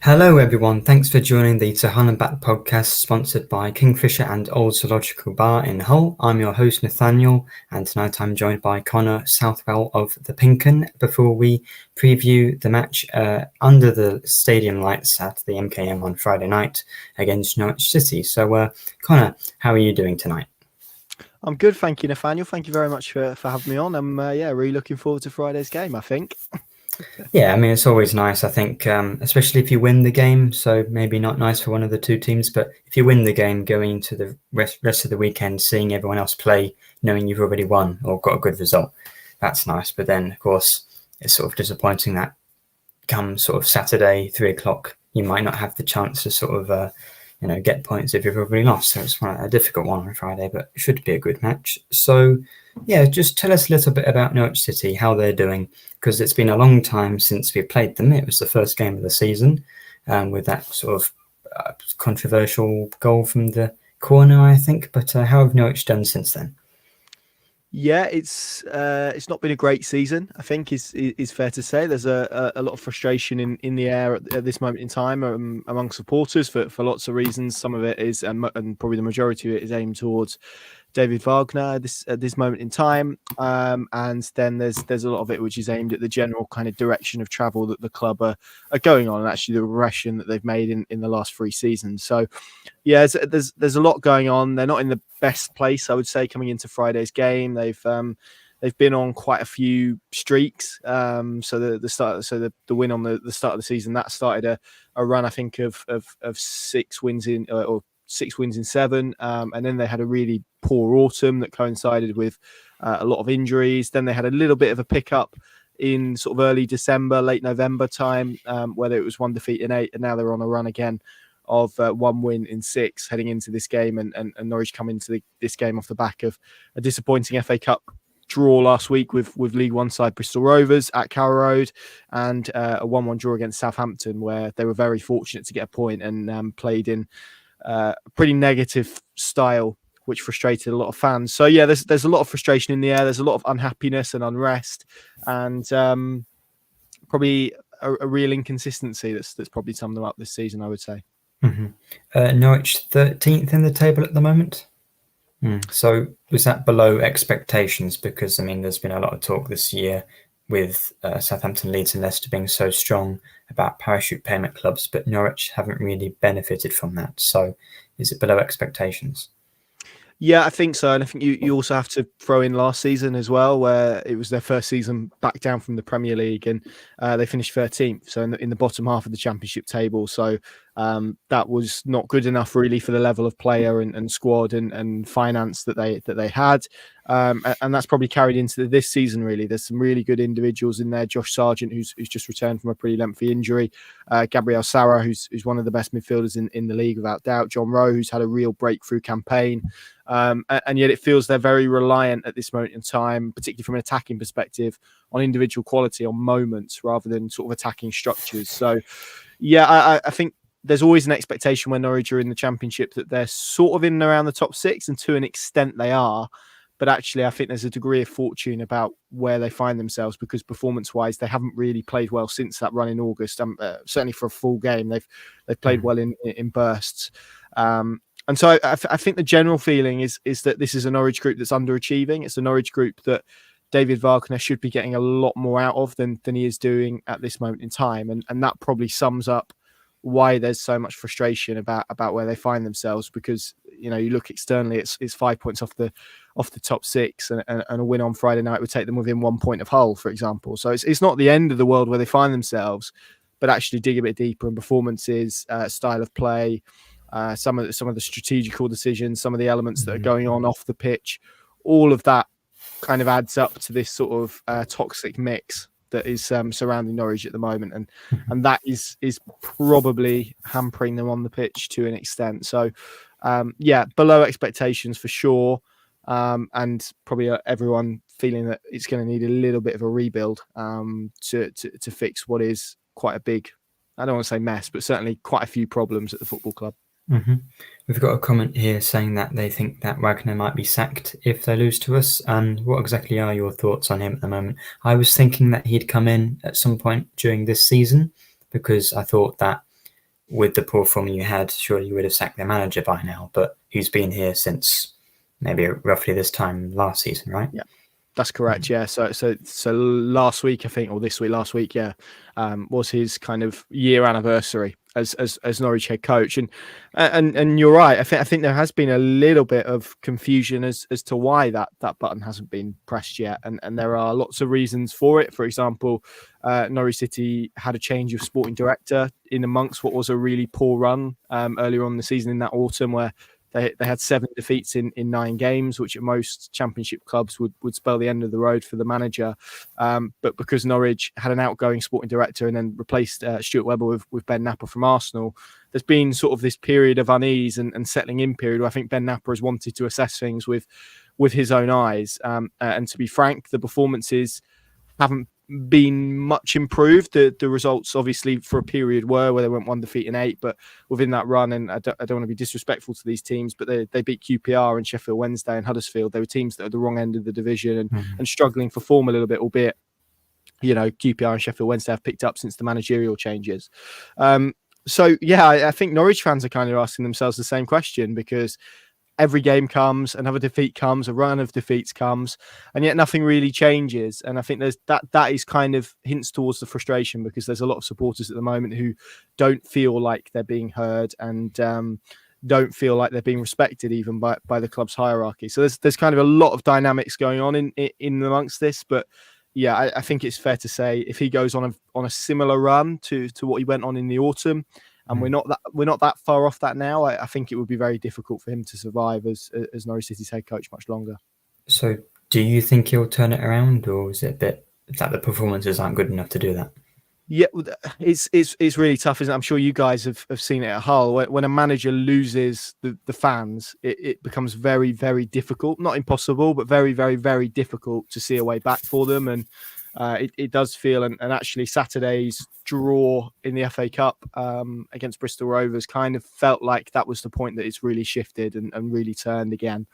Hello, everyone. Thanks for joining the To Hull and Back podcast sponsored by Kingfisher and Old Zoological Bar in Hull. I'm your host, Nathaniel, and tonight I'm joined by Connor Southwell of the Pinken before we preview the match under the stadium lights at the MKM on Friday night against Norwich City. So, Connor, how are you doing tonight? I'm good, thank you, Nathaniel. Thank you very much for having me on. I'm really looking forward to Friday's game, I think. Yeah, I mean, it's always nice, I think, especially if you win the game. So maybe not nice for one of the two teams, but if you win the game, going into the rest of the weekend, seeing everyone else play, knowing you've already won or got a good result, that's nice. But then, of course, it's sort of disappointing that come sort of Saturday, 3 o'clock, you might not have the chance to sort of, get points if you've already lost. So it's a difficult one on Friday, but it should be a good match. So, yeah, just tell us a little bit about Norwich City, how they're doing, because it's been a long time since we played them. It was the first game of the season with that sort of controversial goal from the corner, I think. But how have Norwich done since then? Yeah, it's not been a great season, I think is fair to say. There's a lot of frustration in the air at this moment in time among supporters for lots of reasons. Some of it is, and probably the majority of it is aimed towards David Wagner at this moment in time, and then there's a lot of it which is aimed at the general kind of direction of travel that the club are going on, and actually the regression that they've made in the last 3 seasons. So yeah, there's a lot going on. They're not in the best place, I would say, coming into Friday's game. They've been on quite a few streaks. So the win on the start of the season, that started a run, I think, of 6 wins or 6 wins in 7, and then they had a really poor autumn that coincided with a lot of injuries. Then they had a little bit of a pickup in sort of early December, late November time, where it was 1 defeat in 8, and now they're on a run again of 1 win in 6 heading into this game, and Norwich come into this game off the back of a disappointing FA Cup draw last week with League One side Bristol Rovers at Carrow Road, and a 1-1 draw against Southampton, where they were very fortunate to get a point and played in a pretty negative style, which frustrated a lot of fans. So yeah, there's a lot of frustration in the air. There's a lot of unhappiness and unrest, and probably a real inconsistency that's probably summed them up this season, I would say. Mm-hmm. Norwich 13th in the table at the moment. So was that below expectations? Because, I mean, there's been a lot of talk this year with Southampton, Leeds and Leicester being so strong about parachute payment clubs, but Norwich haven't really benefited from that. So is it below expectations? Yeah, I think so. And I think you also have to throw in last season as well, where it was their first season back down from the Premier League, and they finished 13th, so in the bottom half of the Championship table. So that was not good enough really for the level of player and squad and finance that they had. And that's probably carried into this season, really. There's some really good individuals in there. Josh Sargent, who's just returned from a pretty lengthy injury. Gabriel Sara, who's one of the best midfielders in the league, without doubt. John Rowe, who's had a real breakthrough campaign. And yet it feels they're very reliant at this moment in time, particularly from an attacking perspective, on individual quality, on moments, rather than sort of attacking structures. So, yeah, I think there's always an expectation when Norwich are in the Championship that they're sort of in and around the top 6, and to an extent they are. But actually, I think there's a degree of fortune about where they find themselves, because performance-wise, they haven't really played well since that run in August. Certainly for a full game, they've played well in bursts. And so I think the general feeling is that this is a Norwich group that's underachieving. It's a Norwich group that David Wagner should be getting a lot more out of than he is doing at this moment in time. And that probably sums up why there's so much frustration about where they find themselves, because you look externally, it's 5 points off the top 6, and a win on Friday night would take them within 1 point of Hull, for example. So it's not the end of the world where they find themselves, but actually dig a bit deeper in performances, style of play, some of the strategical decisions, some of the elements that are going on off the pitch, all of that kind of adds up to this sort of toxic mix that is surrounding Norwich at the moment, and that is probably hampering them on the pitch to an extent. So below expectations for sure, and probably everyone feeling that it's going to need a little bit of a rebuild to fix what is quite a big, I don't want to say mess, but certainly quite a few problems at the football club. We've got a comment here saying that they think that Wagner might be sacked if they lose to us. And what exactly are your thoughts on him at the moment? I was thinking that he'd come in at some point during this season, because I thought that with the poor form you had, surely you would have sacked the manager by now. But who's been here since maybe roughly this time last season, right? Yeah. That's correct. Yeah. So last week, I think, or this week, last week, yeah, was his kind of year anniversary as Norwich head coach, and you're right. I think there has been a little bit of confusion as to why that button hasn't been pressed yet, and there are lots of reasons for it. For example, Norwich City had a change of sporting director in amongst what was a really poor run earlier on in the season in that autumn, where they had 7 defeats in 9 games, which at most championship clubs would spell the end of the road for the manager. But because Norwich had an outgoing sporting director and then replaced Stuart Webber with Ben Napper from Arsenal, there's been sort of this period of unease and settling in period where I think Ben Napper has wanted to assess things with his own eyes. And to be frank, the performances haven't been much improved. The results obviously for a period were where they went 1 defeat in 8, but within that run, and I don't want to be disrespectful to these teams, but they beat QPR and Sheffield Wednesday and Huddersfield. They were teams that are at the wrong end of the division and struggling for form a little bit, albeit, you know, QPR and Sheffield Wednesday have picked up since the managerial changes. So yeah, I think Norwich fans are kind of asking themselves the same question, because every game comes, another defeat comes, a run of defeats comes, and yet nothing really changes. And I think there's that is kind of hints towards the frustration, because there's a lot of supporters at the moment who don't feel like they're being heard and don't feel like they're being respected even by the club's hierarchy. So there's kind of a lot of dynamics going on in amongst this. But yeah, I think it's fair to say if he goes on a similar run to what he went on in the autumn, and we're not that far off that now, I think it would be very difficult for him to survive as Norwich City's head coach much longer. So do you think he'll turn it around, or is it a bit that the performances aren't good enough to do that? Yeah, it's really tough, isn't it? I'm sure you guys have seen it at Hull. When a manager loses the fans, it becomes very, very difficult. Not impossible, but very, very, very difficult to see a way back for them. And it does feel, and actually Saturday's draw in the FA Cup against Bristol Rovers kind of felt like that was the point that it's really shifted and really turned again.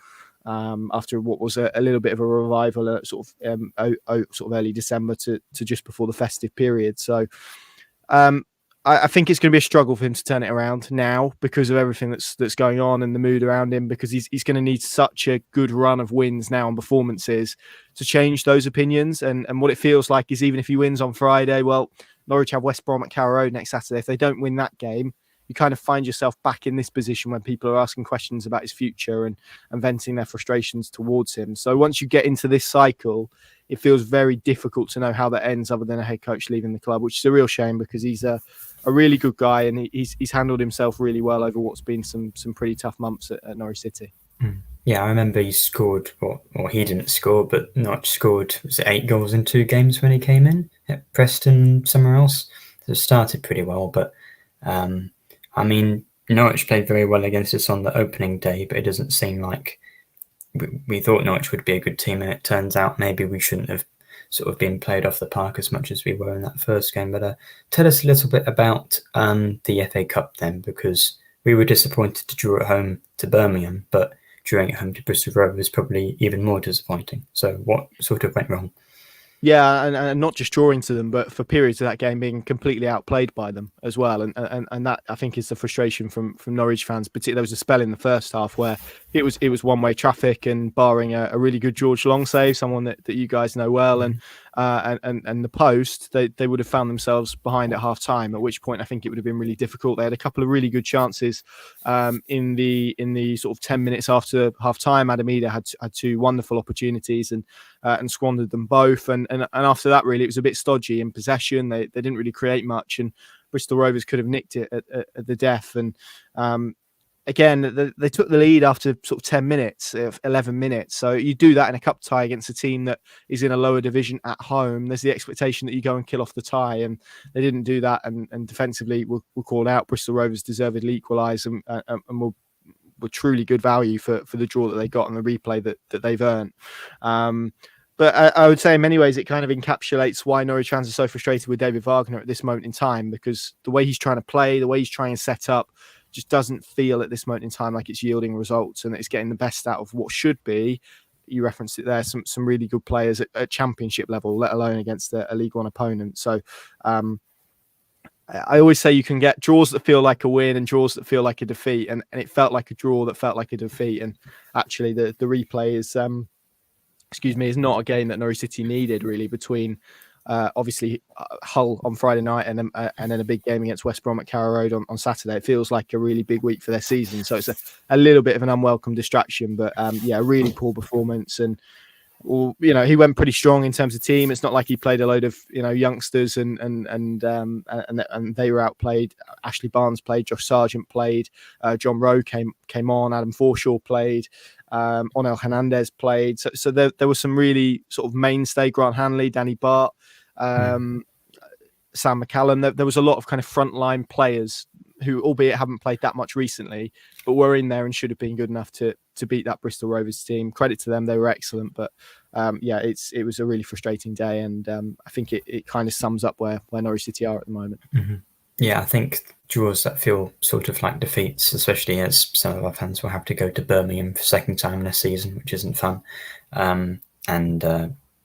After what was a little bit of a revival at sort of early December to just before the festive period. So I think it's going to be a struggle for him to turn it around now because of everything that's going on and the mood around him, because he's going to need such a good run of wins now and performances to change those opinions. And what it feels like is, even if he wins on Friday, well, Norwich have West Brom at Carrow Road next Saturday. If they don't win that game, you kind of find yourself back in this position when people are asking questions about his future and venting their frustrations towards him. So once you get into this cycle, it feels very difficult to know how that ends, other than a head coach leaving the club, which is a real shame, because he's a really good guy and he's handled himself really well over what's been some pretty tough months at Norwich City. Yeah, I remember he scored, or he didn't score, but not scored, was it 8 goals in 2 games when he came in at Preston somewhere else? So it started pretty well, but I mean, Norwich played very well against us on the opening day, but it doesn't seem like we thought Norwich would be a good team, and it turns out maybe we shouldn't have sort of been played off the park as much as we were in that first game. But tell us a little bit about the FA Cup then, because we were disappointed to draw at home to Birmingham, but drawing at home to Bristol Rovers was probably even more disappointing. So what sort of went wrong? Yeah, and not just drawing to them, but for periods of that game being completely outplayed by them as well. And that, I think, is the frustration from Norwich fans. Particularly, there was a spell in the first half where it was one-way traffic, and barring a really good George Long save, someone that you guys know well, and the post, they would have found themselves behind at half time, at which point I think it would have been really difficult. They had a couple of really good chances in the sort of 10 minutes after half time. Adam Eder had 2 wonderful opportunities and squandered them both. And after that, really, it was a bit stodgy in possession. They didn't really create much, and Bristol Rovers could have nicked it at the death. And again, they took the lead after sort of 10 minutes, 11 minutes. So you do that in a cup tie against a team that is in a lower division at home. There's the expectation that you go and kill off the tie, and they didn't do that. And defensively, we'll call out. Bristol Rovers deservedly equalised and were truly good value for the draw that they got and the replay that they've earned. But I would say in many ways it kind of encapsulates why Norwich fans are so frustrated with David Wagner at this moment in time, because the way he's trying to play, the way he's trying to set up, just doesn't feel at this moment in time like it's yielding results, and it's getting the best out of what should be, you referenced it there, some really good players at championship level, let alone against a League One opponent. So I always say you can get draws that feel like a win and draws that feel like a defeat, and it felt like a draw that felt like a defeat. And actually, the replay is is not a game that Norwich City needed really between obviously Hull on Friday night and then a big game against West Brom at Carrow Road on Saturday. It feels like a really big week for their season, so it's a little bit of an unwelcome distraction. But yeah, really poor performance, and well, he went pretty strong in terms of team. It's not like he played a load of youngsters and they were outplayed. Ashley Barnes played, Josh Sargent played, John Rowe came on, Adam Forshaw played, Onel Hernandez played. So there was some really sort of mainstay, Grant Hanley, Danny Bart, Sam McCallum. There was a lot of kind of frontline players who, albeit haven't played that much recently, but were in there and should have been good enough to beat that Bristol Rovers team. Credit to them, they were excellent. But yeah, it was a really frustrating day, and I think it kind of sums up where Norwich City are at the moment. Mm-hmm. Yeah, I think draws that feel sort of like defeats, especially as some of our fans will have to go to Birmingham for second time in a season, which isn't fun, and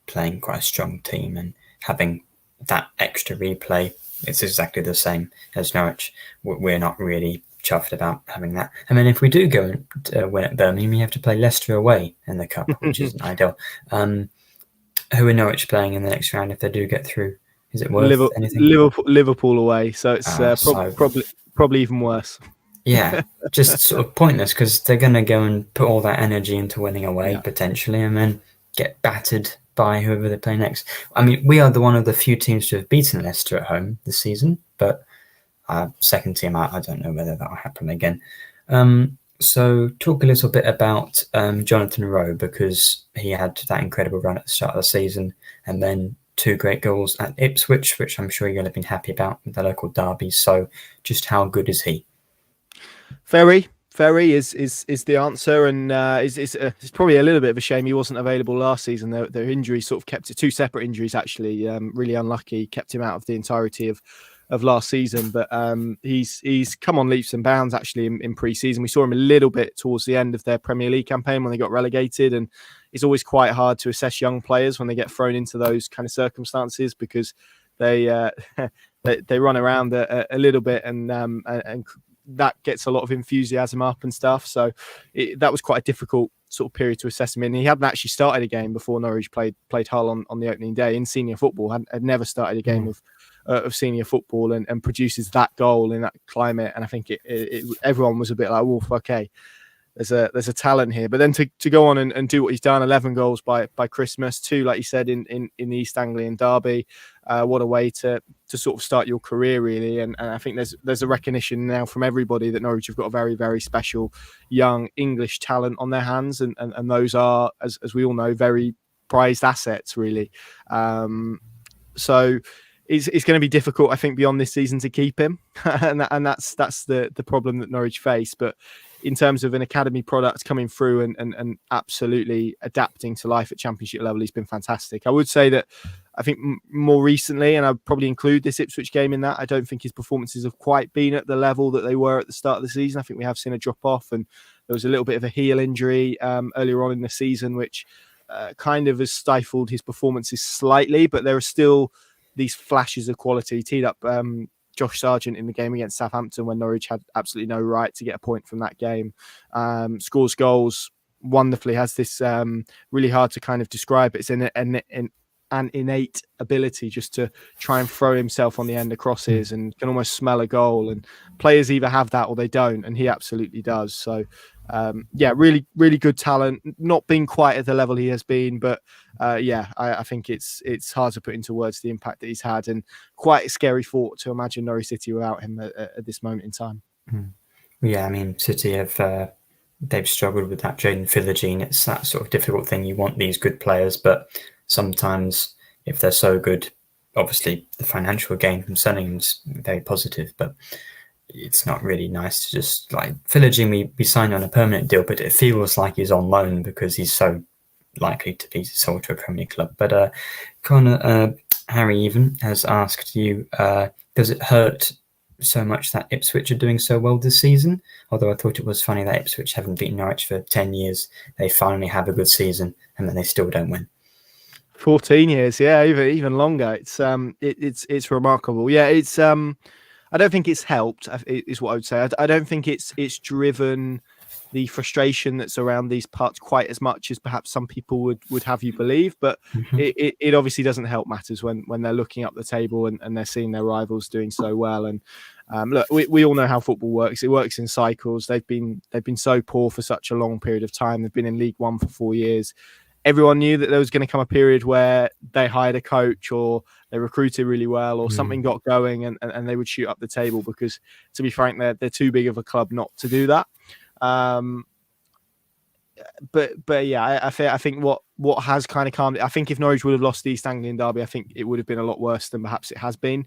playing quite a strong team and having that extra replay. It's exactly the same as Norwich. We're not really chuffed about having that. I mean, if we do go and win at Birmingham, we have to play Leicester away in the Cup, which isn't ideal. Who are Norwich playing in the next round if they do get through? Is it worth anything? Liverpool away, so it's probably even worse. Yeah, just sort of pointless because they're going to go and put all that energy into winning away potentially, and then get battered by whoever they play next. I mean, we are one of the few teams to have beaten Leicester at home this season, but second team, I don't know whether that will happen again. So talk a little bit about Jonathan Rowe, because he had that incredible run at the start of the season and then 2 great goals at Ipswich, which I'm sure you'll have been happy about with the local derby. So just how good is he? Very is the answer, and it's probably a little bit of a shame he wasn't available last season. Their injuries sort of kept it, 2 separate injuries actually, really unlucky, kept him out of the entirety of last season. But he's come on leaps and bounds actually in pre-season. We saw him a little bit towards the end of their Premier League campaign when they got relegated, and it's always quite hard to assess young players when they get thrown into those kind of circumstances, because they run around a little bit and that gets a lot of enthusiasm up and stuff. So that was quite a difficult sort of period to assess him in. He hadn't actually started a game before Norwich played Hull on the opening day in senior football. Had never started a game of senior football, and produces that goal in that climate. And I think everyone was a bit like, "Wolf, okay, there's a talent here." But then to go on and do what he's done, 11 goals by Christmas, 2, like you said, in the East Anglian derby. What a way to sort of start your career, really. And I think there's a recognition now from everybody that Norwich have got a very, very special young English talent on their hands, and those are, as we all know, very prized assets, really. So it's going to be difficult, I think, beyond this season to keep him, and that's the problem that Norwich face. But in terms of an academy product coming through and absolutely adapting to life at Championship level, he's been fantastic. I would say that I think more recently, and I'd probably include this Ipswich game in that, I don't think his performances have quite been at the level that they were at the start of the season. I think we have seen a drop off, and there was a little bit of a heel injury earlier on in the season, which kind of has stifled his performances slightly, but there are still these flashes of quality. He teed up Josh Sargent in the game against Southampton when Norwich had absolutely no right to get a point from that game. Scores goals wonderfully, has this really hard to kind of describe. It's an innate ability just to try and throw himself on the end of crosses, and can almost smell a goal. And players either have that or they don't, and he absolutely does. So yeah, really, really good talent. Not been quite at the level he has been, but yeah, I think it's hard to put into words the impact that he's had, and quite a scary thought to imagine Norwich City without him at this moment in time. Yeah, I mean, City have they've struggled with that Jaden Philogene. It's that sort of difficult thing. You want these good players, but sometimes if they're so good, obviously the financial gain from selling them is very positive, but it's not really nice to just like Philogene. We signed on a permanent deal, but it feels like he's on loan because he's so likely to be sold to a Premier club. But Connor, Harry even has asked you, does it hurt so much that Ipswich are doing so well this season? Although I thought it was funny that Ipswich haven't beaten Norwich for 10 years. They finally have a good season and then they still don't win. 14 years, yeah, even longer. It's remarkable. Yeah, it's I don't think it's helped. Is what I would say. I don't think it's driven the frustration that's around these parts quite as much as perhaps some people would have you believe. But it obviously doesn't help matters when they're looking up the table and they're seeing their rivals doing so well. And look, we all know how football works. It works in cycles. They've been so poor for such a long period of time. They've been in League One for 4 years. Everyone knew that there was going to come a period where they hired a coach or they recruited really well or something got going and they would shoot up the table because, to be frank, they're too big of a club not to do that. But yeah, I think what has kind of calmed it. I think if Norwich would have lost the East Anglian derby, I think it would have been a lot worse than perhaps it has been.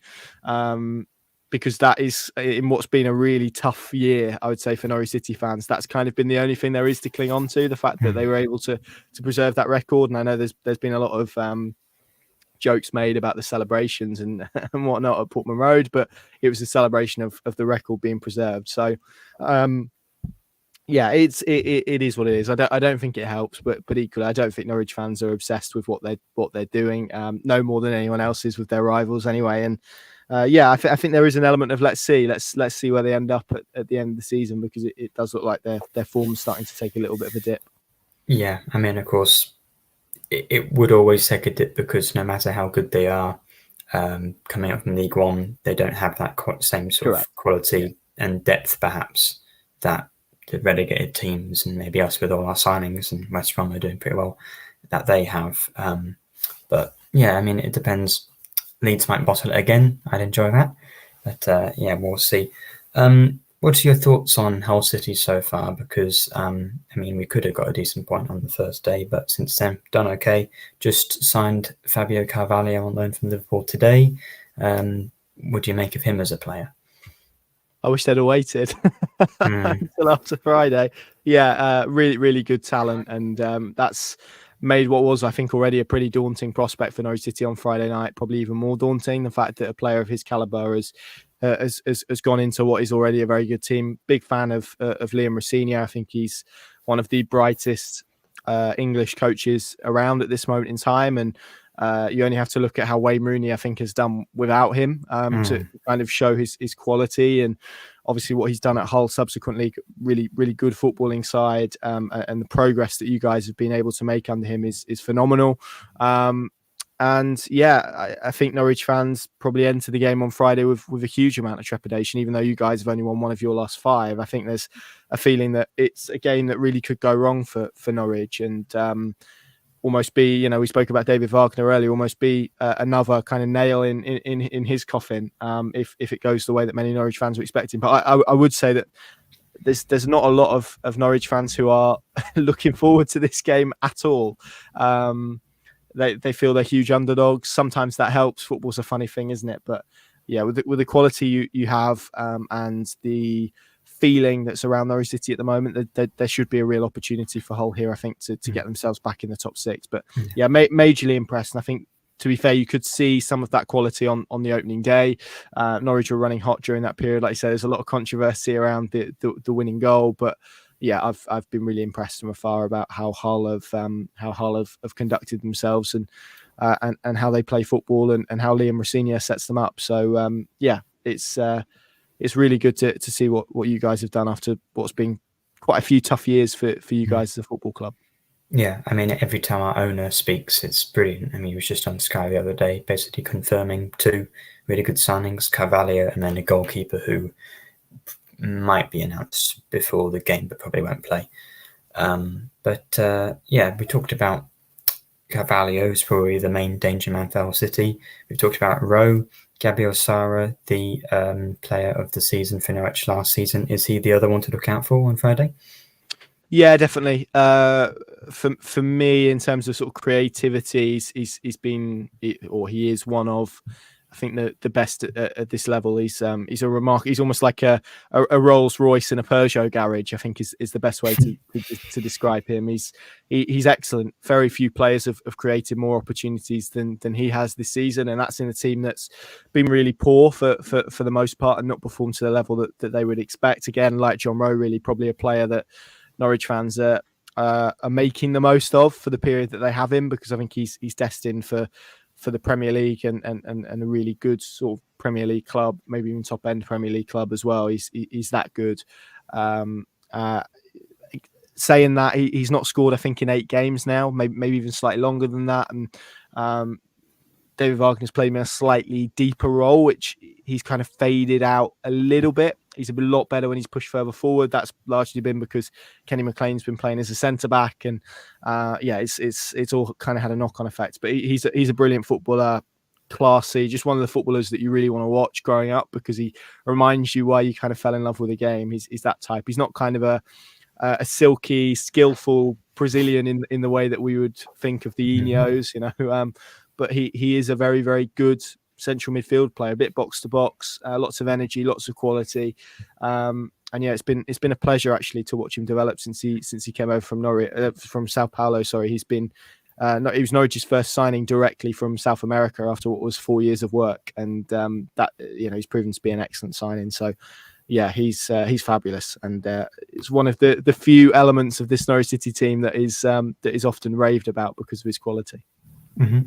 Because that is, in what's been a really tough year, I would say, for Norwich City fans, that's kind of been the only thing there is to cling on to, the fact that they were able to preserve that record. And I know there's been a lot of jokes made about the celebrations and whatnot at Portman Road, but it was a celebration of the record being preserved. So yeah, it is what it is. I don't think it helps, but equally, I don't think Norwich fans are obsessed with what they're doing, no more than anyone else is with their rivals anyway. And yeah, I think there is an element of let's see where they end up at the end of the season, because it does look like their form's starting to take a little bit of a dip. Yeah, I mean, of course, it would always take a dip because no matter how good they are, coming up from League One, they don't have that same sort of quality and depth, perhaps, that the relegated teams and maybe us with all our signings and West Brom are doing pretty well that they have. But yeah, I mean, it depends. Leeds might bottle it again. I'd enjoy that. But yeah, we'll see. What's your thoughts on Hull City so far? Because, I mean, we could have got a decent point on the first day, but since then, done okay. Just signed Fabio Carvalho on loan from Liverpool today. What do you make of him as a player? I wish they'd have waited until after Friday. Yeah, really, really good talent. And that's made what was, I think, already a pretty daunting prospect for Norwich City on Friday night, probably even more daunting. The fact that a player of his calibre has gone into what is already a very good team. Big fan of Liam Rosenior. I think he's one of the brightest English coaches around at this moment in time. And you only have to look at how Wayne Rooney, I think, has done without him to kind of show his quality. And obviously what he's done at Hull subsequently, really, really good footballing side. And the progress that you guys have been able to make under him is phenomenal. And yeah, I think Norwich fans probably enter the game on Friday with a huge amount of trepidation, even though you guys have only won one of your last 5. I think there's a feeling that it's a game that really could go wrong for Norwich and almost be, we spoke about David Wagner earlier, almost be another kind of nail in his coffin if it goes the way that many Norwich fans were expecting. But I would say that there's not a lot of Norwich fans who are looking forward to this game at all. They feel they're huge underdogs. Sometimes that helps. Football's a funny thing, isn't it? But yeah, with the quality you have and the feeling that's around Norwich City at the moment, there should be a real opportunity for Hull here, I think, to get themselves back in the top 6. But yeah, majorly impressed. And I think, to be fair, you could see some of that quality on the opening day. Norwich were running hot during that period. Like I said, there's a lot of controversy around the winning goal, but yeah, I've been really impressed from afar about how Hull have conducted themselves and how they play football and how Liam Rosenior sets them up. So yeah, it's really good to see what you guys have done after what's been quite a few tough years for you guys as a football club. Yeah, I mean, every time our owner speaks, it's brilliant. I mean, he was just on Sky the other day, basically confirming 2 really good signings, Carvalho and then a goalkeeper who might be announced before the game, but probably won't play. But yeah, we talked about Carvalho is probably the main danger man for Hull City. We've talked about Rowe, Gabriel Sara, the player of the season for Norwich last season. Is he the other one to look out for on Friday? Yeah, definitely. For me, in terms of sort of creativity, he is one of, I think, the best at this level. He's almost like a Rolls Royce and a Peugeot garage, I think is the best way to describe him. He's excellent. Very few players have created more opportunities than he has this season, and that's in a team that's been really poor for the most part and not performed to the level that they would expect. Again, like John Rowe, really probably a player that Norwich fans are making the most of for the period that they have him, because I think he's destined for for the Premier League and a really good sort of Premier League club, maybe even top end Premier League club as well. He's that good. Saying that, he's not scored, I think, in 8 games now, maybe even slightly longer than that. And David Wagner's played in a slightly deeper role, which he's kind of faded out a little bit. He's a lot better when he's pushed further forward. That's largely been because Kenny McLean's been playing as a centre back, and it's all kind of had a knock-on effect. But he's a brilliant footballer, classy, just one of the footballers that you really want to watch growing up, because he reminds you why you kind of fell in love with the game. He's that type. He's not kind of a silky, skillful Brazilian in the way that we would think of the Ineos, but he is a very, very good central midfield player, a bit box to box, lots of energy, lots of quality. And yeah, it's been a pleasure actually to watch him develop since he came over from Norwich, from Sao Paulo. Sorry, he was Norwich's first signing directly from South America after what was 4 years of work, and that he's proven to be an excellent signing. So yeah, he's fabulous, and it's one of the few elements of this Norwich City team that is often raved about because of his quality. Mm-hmm.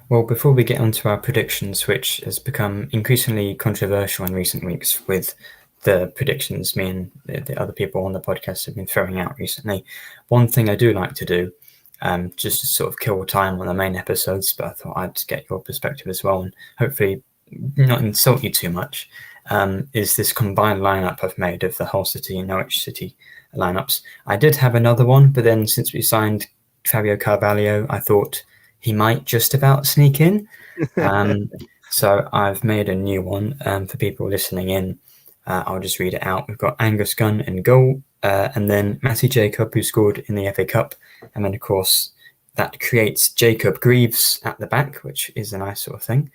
Well, before we get onto our predictions, which has become increasingly controversial in recent weeks with the predictions me and the other people on the podcast have been throwing out recently, one thing I do like to do, just to sort of kill time on the main episodes, but I thought I'd get your perspective as well and hopefully not insult you too much, is this combined lineup I've made of the Hull City and Norwich City lineups. I did have another one, but then since we signed Fabio Carvalho, I thought he might just about sneak in. So I've made a new one for people listening in. I'll just read it out. We've got Angus Gunn in goal, and then Matty Jacob, who scored in the FA Cup. And then, of course, that creates Jacob Greaves at the back, which is a nice sort of thing.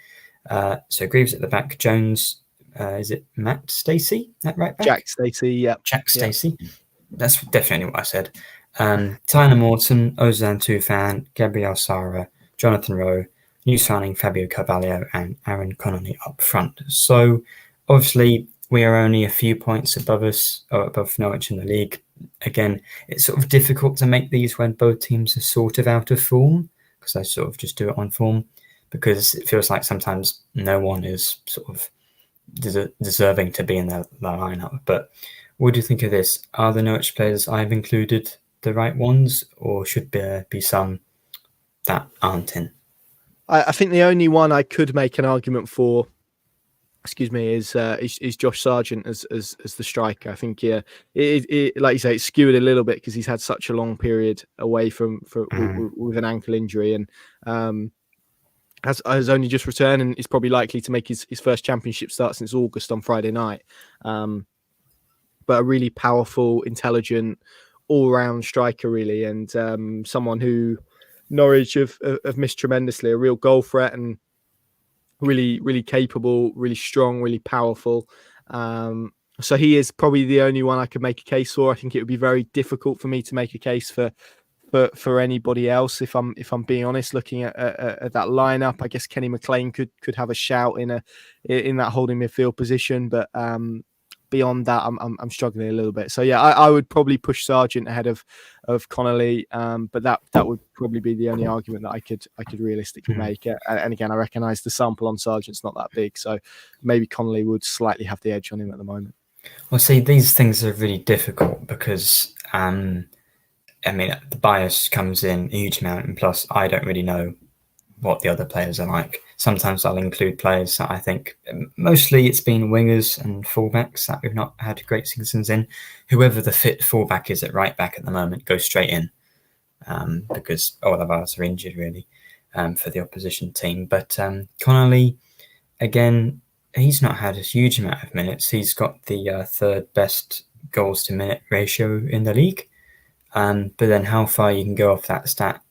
So Greaves at the back, Jones, is it Matt Stacey at right back? Jack Stacey, yeah. Jack Stacey. Yeah. That's definitely what I said. Tyler Morton, Ozan Tufan, Gabriel Sara, Jonathan Rowe, new signing Fabio Carvalho, and Aaron Connolly up front. So obviously we are only a few points above Norwich in the league. Again, it's sort of difficult to make these when both teams are sort of out of form, because I sort of just do it on form, because it feels like sometimes no one is sort of deserving to be in the lineup. But what do you think of this? Are the Norwich players I've included the right ones, or should there be some that aren't in? I think the only one I could make an argument for, is Josh Sargent as the striker. I think it like you say, it's skewed a little bit because he's had such a long period away with an ankle injury, and has only just returned, and is probably likely to make his first championship start since August on Friday night. But a really powerful, intelligent, all-round striker, really, and someone who Norwich have missed tremendously. A real goal threat, and really, really capable, really strong, really powerful. So he is probably the only one I could make a case for. I think it would be very difficult for me to make a case for anybody else, if I'm being honest. Looking at that lineup, I guess Kenny McLean could have a shout in that holding midfield position, but beyond that, I'm struggling a little bit. So yeah, I would probably push Sargent ahead of Connolly, but that would probably be the only argument that I could realistically make. And again, I recognise the sample on Sargent's not that big, so maybe Connolly would slightly have the edge on him at the moment. Well, see, these things are really difficult because the bias comes in a huge amount, and plus I don't really know what the other players are like. Sometimes I'll include players that I think, mostly it's been wingers and fullbacks that we've not had great seasons in. Whoever the fit fullback is at right back at the moment goes straight in, because all of ours are injured really, for the opposition team. But Connolly, again, he's not had a huge amount of minutes. He's got the third best goals to minute ratio in the league. But then how far you can go off that stat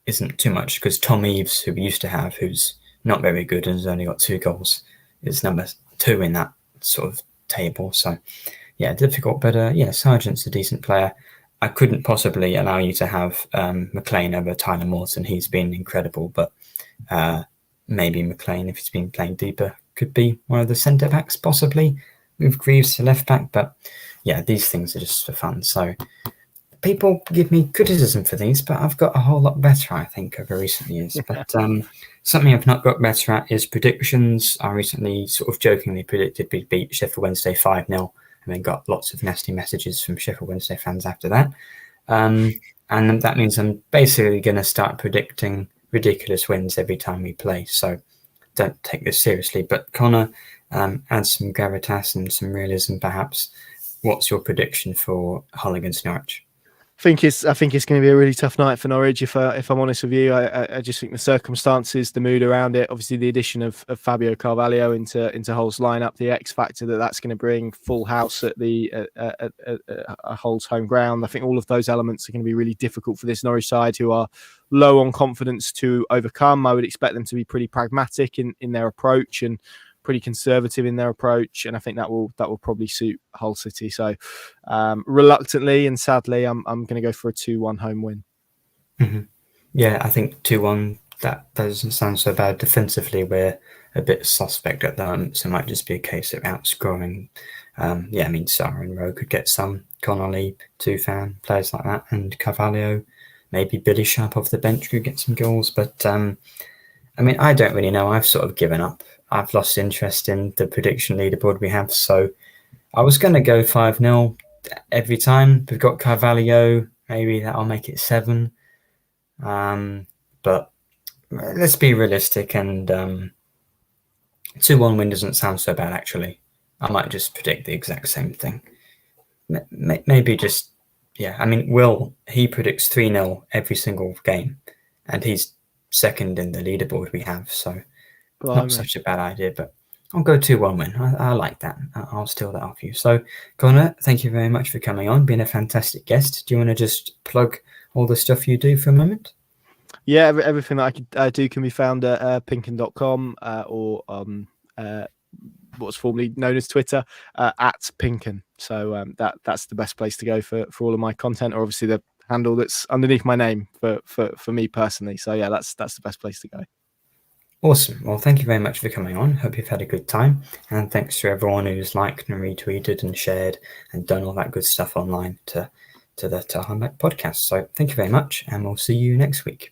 isn't too much, because Tom Eaves, who we used to have, who's not very good and has only got 2 goals, is number 2 in that sort of table. So yeah, difficult, but Sargent's a decent player. I couldn't possibly allow you to have McLean over Tyler Morton. He's been incredible, but maybe McLean, if he's been playing deeper, could be one of the centre backs, possibly move Greaves to left back. But yeah, these things are just for fun. So people give me criticism for these, but I've got a whole lot better, I think, over recent years. But something I've not got better at is predictions. I recently sort of jokingly predicted we'd beat Sheffield Wednesday 5-0, and then got lots of nasty messages from Sheffield Wednesday fans after that. And that means I'm basically going to start predicting ridiculous wins every time we play. So don't take this seriously. But Connor, add some gravitas and some realism, perhaps. What's your prediction for Hull against Norwich? I think it's going to be a really tough night for Norwich. If I'm honest with you, I just think the circumstances, the mood around it, obviously the addition of Fabio Carvalho into Hull's lineup, the X factor that's going to bring, full house at the Hull's home ground. I think all of those elements are going to be really difficult for this Norwich side, who are low on confidence to overcome. I would expect them to be pretty pragmatic in their approach and pretty conservative in their approach, and I think that will probably suit Hull City. So reluctantly and sadly, I'm going to go for a 2-1 home win. Mm-hmm. Yeah, I think 2-1, that doesn't sound so bad. Defensively, we're a bit suspect at the moment, so it might just be a case of outscoring. I mean, Sarr and Rowe could get some, Connolly, Tufan, players like that, and Carvalho, maybe Billy Sharp off the bench could get some goals, but I mean, I don't really know. I've sort of given up. I've lost interest in the prediction leaderboard we have. So I was going to go 5-0 every time. We've got Carvalho. Maybe that'll make it 7. But let's be realistic. And 2-1 win doesn't sound so bad, actually. I might just predict the exact same thing. Maybe just, yeah. I mean, Will, he predicts 3-0 every single game. And he's second in the leaderboard we have. So not such a bad idea, but I'll go 2-1 win. I like that. I'll steal that off you. So, Connor, thank you very much for coming on, being a fantastic guest. Do you want to just plug all the stuff you do for a moment? Yeah, everything that I do can be found at pinken.com or what's formerly known as Twitter at Pinken. So that's the best place to go for all of my content, or obviously the handle that's underneath my name for me personally. So yeah, that's the best place to go. Awesome. Well, thank you very much for coming on. Hope you've had a good time. And thanks to everyone who's liked and retweeted and shared and done all that good stuff online to the Tarhan podcast. So thank you very much, and we'll see you next week.